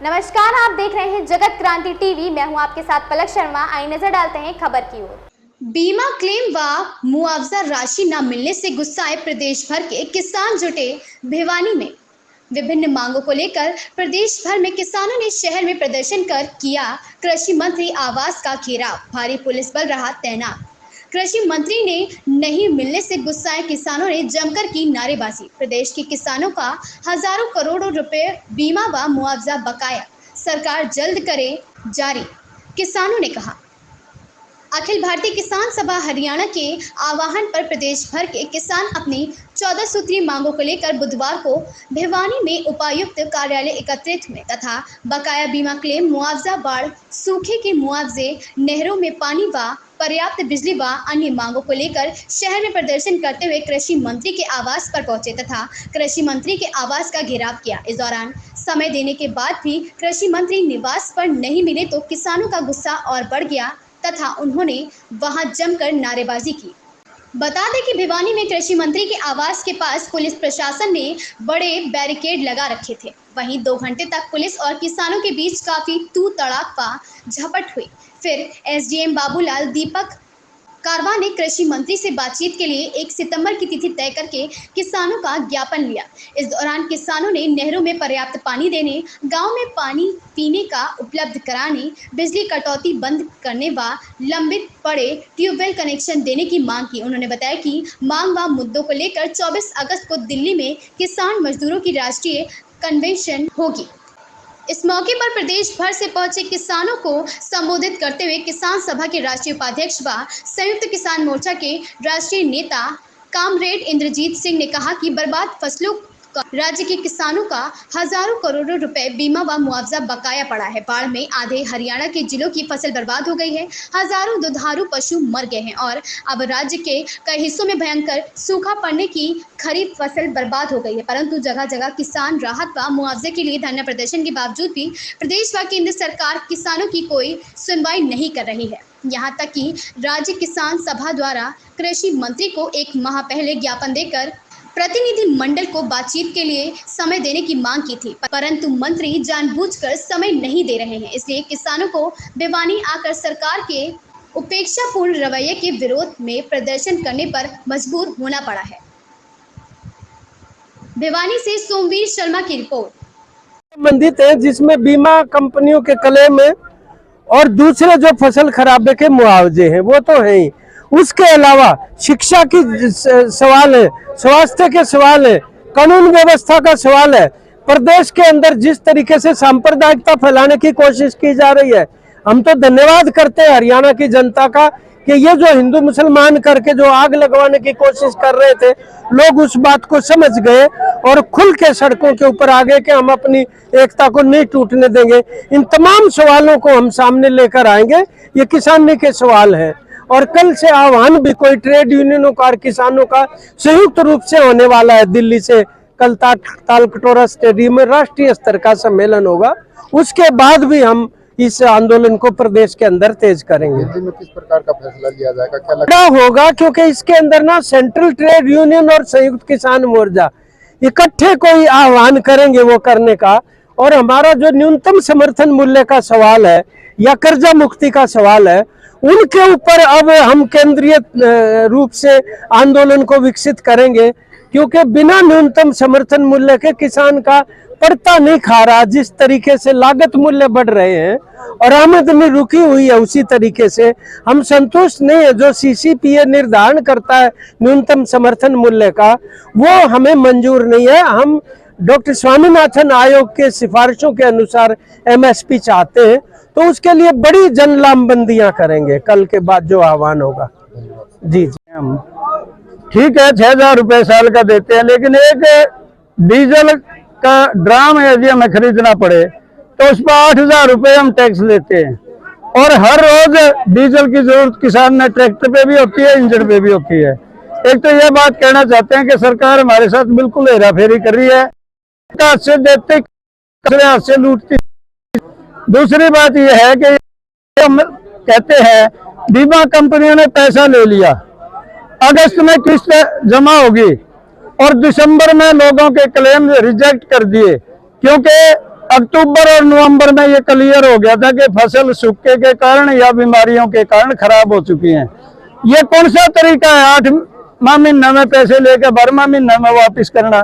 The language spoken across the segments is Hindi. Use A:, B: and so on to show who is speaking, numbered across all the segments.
A: नमस्कार, आप देख रहे हैं जगत क्रांति टीवी। मैं हूं आपके साथ पलक शर्मा। आइए नजर डालते हैं खबर की ओर। बीमा क्लेम व मुआवजा राशि न मिलने से गुस्साए प्रदेश भर के किसान जुटे भिवानी में। विभिन्न मांगों को लेकर प्रदेश भर में किसानों ने शहर में प्रदर्शन कर किया कृषि मंत्री आवास का घेराव। भारी पुलिस बल रहा तैनात। कृषि मंत्री ने नहीं मिलने से गुस्साए किसानों ने जमकर की नारेबाजी। प्रदेश के किसानों का हजारों करोड़ों रुपए बीमा व मुआवजा बकाया, सरकार जल्द करे जारी, किसानों ने कहा। अखिल भारतीय किसान सभा हरियाणा के आह्वान पर प्रदेश भर के किसान अपनी 14 सूत्रीय मांगों को लेकर बुधवार को भिवानी में उपायुक्त कार्यालय एकत्रित हुए तथा बकाया बीमा क्लेम, मुआवजा, बाढ़, सूखे के मुआवजे, नहरों में पानी व पर्याप्त बिजली व अन्य मांगों को लेकर शहर में प्रदर्शन करते हुए कृषि मंत्री के आवास पर पहुंचे तथा कृषि मंत्री के आवास का घेराव किया। इस दौरान समय देने के बाद भी कृषि मंत्री निवास पर नहीं मिले तो किसानों का गुस्सा और बढ़ गया तथा उन्होंने वहां जमकर नारेबाजी की। बता दें कि भिवानी में कृषि मंत्री के आवास के पास पुलिस प्रशासन ने बड़े बैरिकेड लगा रखे थे। वहीं 2 घंटे तक पुलिस और किसानों के बीच काफी तू तड़ाक व झपट हुई। फिर एसडीएम बाबूलाल दीपक कारवा ने कृषि मंत्री से बातचीत के लिए 1 सितंबर की तिथि तय करके किसानों का ज्ञापन लिया। इस दौरान किसानों ने नहरों में पर्याप्त पानी देने, गांव में पानी पीने का उपलब्ध कराने, बिजली कटौती बंद करने व लंबित पड़े ट्यूबवेल कनेक्शन देने की मांग की। उन्होंने बताया कि मांग व मुद्दों को लेकर 24 अगस्त को दिल्ली में किसान मजदूरों की राष्ट्रीय कन्वेंशन होगी। इस मौके पर प्रदेश भर से पहुंचे किसानों को संबोधित करते हुए किसान सभा के राष्ट्रीय उपाध्यक्ष व संयुक्त किसान मोर्चा के राष्ट्रीय नेता कामरेड इंद्रजीत सिंह ने कहा कि बर्बाद फसलों का राज्य के किसानों का हजारों करोड़ों रुपए बीमा व मुआवजा बकाया पड़ा है। बाढ़ में आधे हरियाणा के जिलों की फसल बर्बाद हो गई है, हजारों दुधारू पशु मर गए हैं और अब राज्य के कई हिस्सों में भयंकर सूखा पड़ने की खरीफ फसल बर्बाद हो गई है। परंतु जगह जगह किसान राहत व मुआवजे के लिए धरना प्रदर्शन के बावजूद भी प्रदेश व केंद्र सरकार किसानों की कोई सुनवाई नहीं कर रही है। यहाँ तक कि राज्य किसान सभा द्वारा कृषि मंत्री को 1 माह पहले ज्ञापन देकर प्रतिनिधि मंडल को बातचीत के लिए समय देने की मांग की थी, परंतु मंत्री जानबूझकर समय नहीं दे रहे हैं। इसलिए किसानों को भिवानी आकर सरकार के उपेक्षापूर्ण रवैये के विरोध में प्रदर्शन करने पर मजबूर होना पड़ा है। भिवानी से सोमवीर शर्मा की रिपोर्ट।
B: संबंधित है जिसमें बीमा कंपनियों के क्लेम है और दूसरे जो फसल खराबे के मुआवजे हैं वो तो है ही। उसके अलावा शिक्षा की सवाल है, स्वास्थ्य के सवाल है, कानून व्यवस्था का सवाल है। प्रदेश के अंदर जिस तरीके से सांप्रदायिकता फैलाने की कोशिश की जा रही है, हम तो धन्यवाद करते हैं हरियाणा की जनता का कि ये जो हिंदू मुसलमान करके जो आग लगवाने की कोशिश कर रहे थे, लोग उस बात को समझ गए और खुल के सड़कों के ऊपर आ गए कि हम अपनी एकता को नहीं टूटने देंगे। इन तमाम सवालों को हम सामने लेकर आएंगे। ये किसानी के सवाल है और कल से आह्वान भी कोई ट्रेड यूनियनों का और किसानों का संयुक्त रूप से होने वाला है। दिल्ली से कल तालकटोरा स्टेडियम में राष्ट्रीय स्तर का सम्मेलन होगा। उसके बाद भी हम इस आंदोलन को प्रदेश के अंदर तेज करेंगे।
C: दिल्ली में किस प्रकार का फैसला लिया जाएगा, क्या
B: लगता होगा? क्योंकि इसके अंदर ना सेंट्रल ट्रेड यूनियन और संयुक्त किसान मोर्चा इकट्ठे कोई आह्वान करेंगे वो करने का। और हमारा जो न्यूनतम समर्थन मूल्य का सवाल है या कर्जा मुक्ति का सवाल है, उनके ऊपर अब हम केंद्रीय रूप से आंदोलन को विकसित करेंगे। क्योंकि बिना न्यूनतम समर्थन मूल्य के किसान का पड़ता नहीं खा रहा। जिस तरीके से लागत मूल्य बढ़ रहे हैं और आमदनी रुकी हुई है, उसी तरीके से हम संतुष्ट नहीं है। जो सीसीपीए निर्धारण करता है न्यूनतम समर्थन मूल्य का, वो हमें मंजूर नहीं है। हम डॉक्टर स्वामीनाथन आयोग के सिफारिशों के अनुसार एमएसपी चाहते हैं, तो उसके लिए बड़ी जन लामबंदियां करेंगे कल के बाद जो आह्वान होगा। जी हम
D: ठीक है, 6,000 रुपए साल का देते हैं, लेकिन एक डीजल का ड्राम यदि हमें खरीदना पड़े तो उस पर 8,000 रुपए हम टैक्स लेते हैं। और हर रोज डीजल की जरूरत किसान ने ट्रैक्टर पे भी होती है, इंजन पे भी होती है। एक तो ये बात कहना चाहते हैं कि सरकार हमारे साथ बिल्कुल हेराफेरी कर रही है, हाथ से देते हाथ से लूटती। दूसरी बात यह है कि हम कहते हैं बीमा कंपनियों ने पैसा ले लिया, अगस्त में किस्त जमा होगी और दिसंबर में लोगों के क्लेम रिजेक्ट कर दिए, क्योंकि अक्टूबर और नवंबर में ये क्लियर हो गया था कि फसल सूखे के कारण या बीमारियों के कारण खराब हो चुकी है। ये कौन सा तरीका है 8वां महीना में पैसे लेकर 12वां महीना में वापिस करना?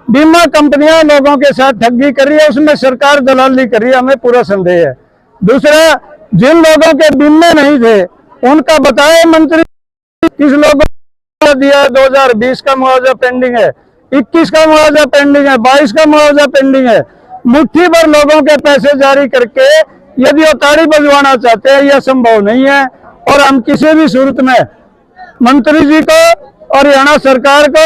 D: बीमा कंपनियां लोगों के साथ ठगी कर रही है, उसमें सरकार दलाली कर रही है, हमें पूरा संदेह है। दूसरा, जिन लोगों के बीमे नहीं थे उनका बताए मंत्री, किस लोगों को दिया? 2020 का मुआवजा पेंडिंग है, 21 का मुआवजा पेंडिंग है, 22 का मुआवजा पेंडिंग है। मुट्ठी भर लोगों के पैसे जारी करके यदि वो ताड़ी बजवाना चाहते हैं, यह संभव नहीं है। और हम किसी भी सूरत में मंत्री जी को और हरियाणा सरकार को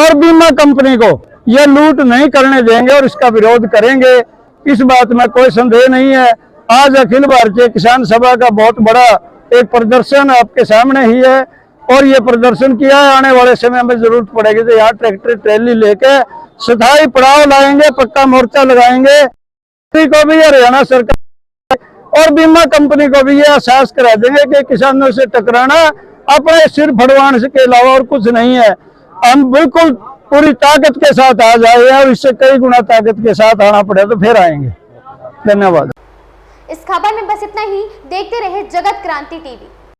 D: और बीमा कंपनी को यह लूट नहीं करने देंगे और इसका विरोध करेंगे, इस बात में कोई संदेह नहीं है। आज अखिल भारतीय किसान सभा का बहुत बड़ा एक प्रदर्शन आपके सामने ही है और ये प्रदर्शन किया है। आने वाले समय में जरूरत पड़ेगी तो यहाँ ट्रैक्टर ट्रैली लेके स्थायी पड़ाव लाएंगे, पक्का मोर्चा लगाएंगे। को भी हरियाणा सरकार और बीमा कंपनी को भी ये एहसास करा देंगे कि किसानों से टकराना अपने सिर फड़वाने के अलावा और कुछ नहीं है। हम बिल्कुल पूरी ताकत के साथ आ जाए और इससे कई गुना ताकत के साथ आना पड़े तो फिर आएंगे। धन्यवाद।
A: इस खबर में बस इतना ही। देखते रहे जगत क्रांति टीवी।